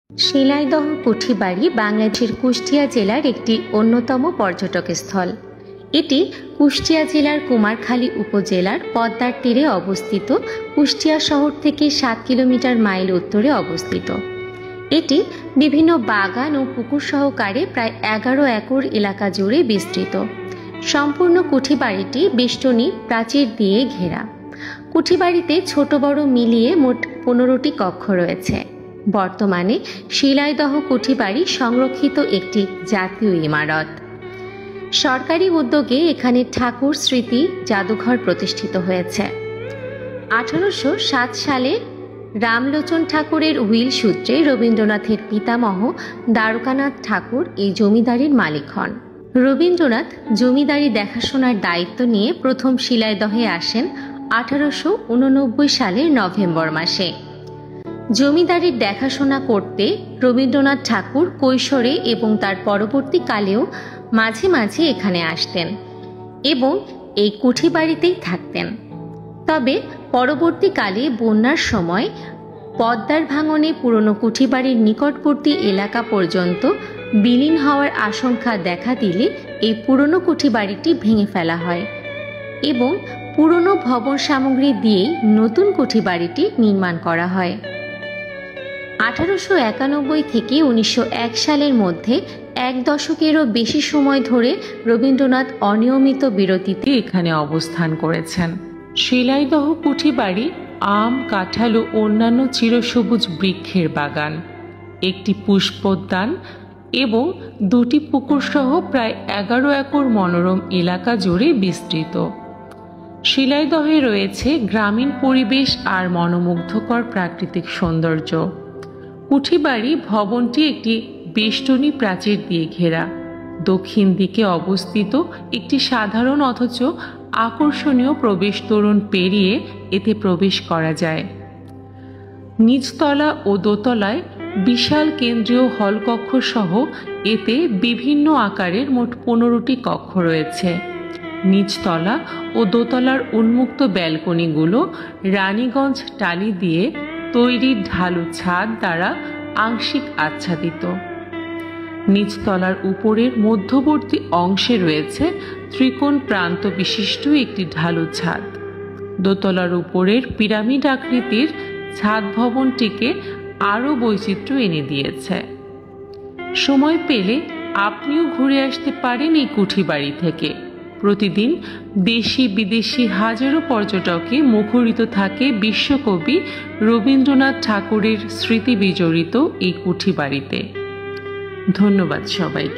শিলাইদহ কুঠিবাড়ি বাংলাদেশের কুষ্টিয়া জেলার একটি অন্যতম পর্যটক স্থল। এটি কুষ্টিয়া জেলার কুমারখালী উপজেলার পদ্মার তীরে অবস্থিত। কুষ্টিয়া শহর থেকে 7 কিলোমিটার মাইল উত্তরে অবস্থিত। এটি বিভিন্ন বাগান ও পুকুর সহকারে প্রায় 11 একর এলাকা জুড়ে বিস্তৃত। সম্পূর্ণ কুঠিবাড়িটি বেষ্টনী প্রাচীর দিয়ে ঘেরা। কুঠিবাড়িতে ছোট বড় মিলিয়ে মোট 15টি কক্ষ রয়েছে। বর্তমানে শিলাইদহ কুঠিবাড়ি সংরক্ষিত একটি জাতীয় ইমারত। সরকারি উদ্যোগে এখানে ঠাকুর স্মৃতি জাদুঘর প্রতিষ্ঠিত হয়েছে। 1807 সালে রামলোচন ঠাকুরের উইল সূত্রে রবীন্দ্রনাথের পিতামহ দ্বারকানাথ ঠাকুর এই জমিদারির মালিক হন। রবীন্দ্রনাথ জমিদারি দেখাশোনার দায়িত্ব নিয়ে প্রথম শিলাইদহে আসেন 1889 সালের নভেম্বর মাসে। জমিদারির দেখাশোনা করতে রবীন্দ্রনাথ ঠাকুর কৈশোরে এবং তার পরবর্তীকালেও মাঝে মাঝে এখানে আসতেন এবং এই কুঠিবাড়িতেই থাকতেন। তবে পরবর্তীকালে বন্যার সময় পদ্মার ভাঙনে পুরনো কুঠিবাড়ির নিকটবর্তী এলাকা পর্যন্ত বিলীন হওয়ার আশঙ্কা দেখা দিলে এই পুরনো কুঠিবাড়িটি ভেঙে ফেলা হয় এবং পুরনো ভবন সামগ্রী দিয়েই নতুন কুঠিবাড়িটি নির্মাণ করা হয়। 1891 থেকে 1901 সালের মধ্যে 1 দশকেরও বেশি সময় ধরে রবীন্দ্রনাথ অনিয়মিত বিরতিতে এখানে অবস্থান করেছেন। শিলাইদহ কুঠিবাড়ি আম, কাঁঠাল ও অন্যান্য চিরসবুজ বৃক্ষের বাগান, একটি পুষ্পোদ্যান এবং 2টি পুকুর সহ প্রায় 11 একর মনোরম এলাকা জুড়ে বিস্তৃত। শিলাইদহে রয়েছে গ্রামীণ পরিবেশ আর মনোমুগ্ধকর প্রাকৃতিক সৌন্দর্য। কুঠিবাড়ি ভবনটি একটি বেষ্টনী প্রাচীর দিয়ে ঘেরা। দক্ষিণ দিকে অবস্থিত একটি সাধারণ অথচ আকর্ষণীয় প্রবেশ তোরণ পেরিয়ে এতে প্রবেশ করা যায়। নিচতলা ও দোতলায় বিশাল কেন্দ্রীয় হলকক্ষ সহ এতে বিভিন্ন আকারের মোট 15টি কক্ষ রয়েছে। নিচতলা ও দোতলার উন্মুক্ত ব্যালকনিগুলো রানীগঞ্জ টালি দিয়ে তৈরি ঢালু ছাদ দ্বারা আংশিক আচ্ছাদিত। নিচতলার উপরের মধ্যবর্তী অংশে রয়েছে ত্রিকোণ প্রান্ত বিশিষ্ট একটি ঢালু ছাদ। দোতলার উপরের পিরামিড আকৃতির ছাদ ভবনটিকে আরও বৈচিত্র্য এনে দিয়েছে। সময় পেলে আপনিও ঘুরে আসতে পারেন এই কুঠিবাড়ি থেকে। প্রতিদিন দেশি বিদেশি হাজারো পর্যটকে মুখরিত থাকে বিশ্বকবি রবীন্দ্রনাথ ঠাকুরের স্মৃতি বিজড়িত এই কুঠিবাড়িতে। ধন্যবাদ সবাইকে।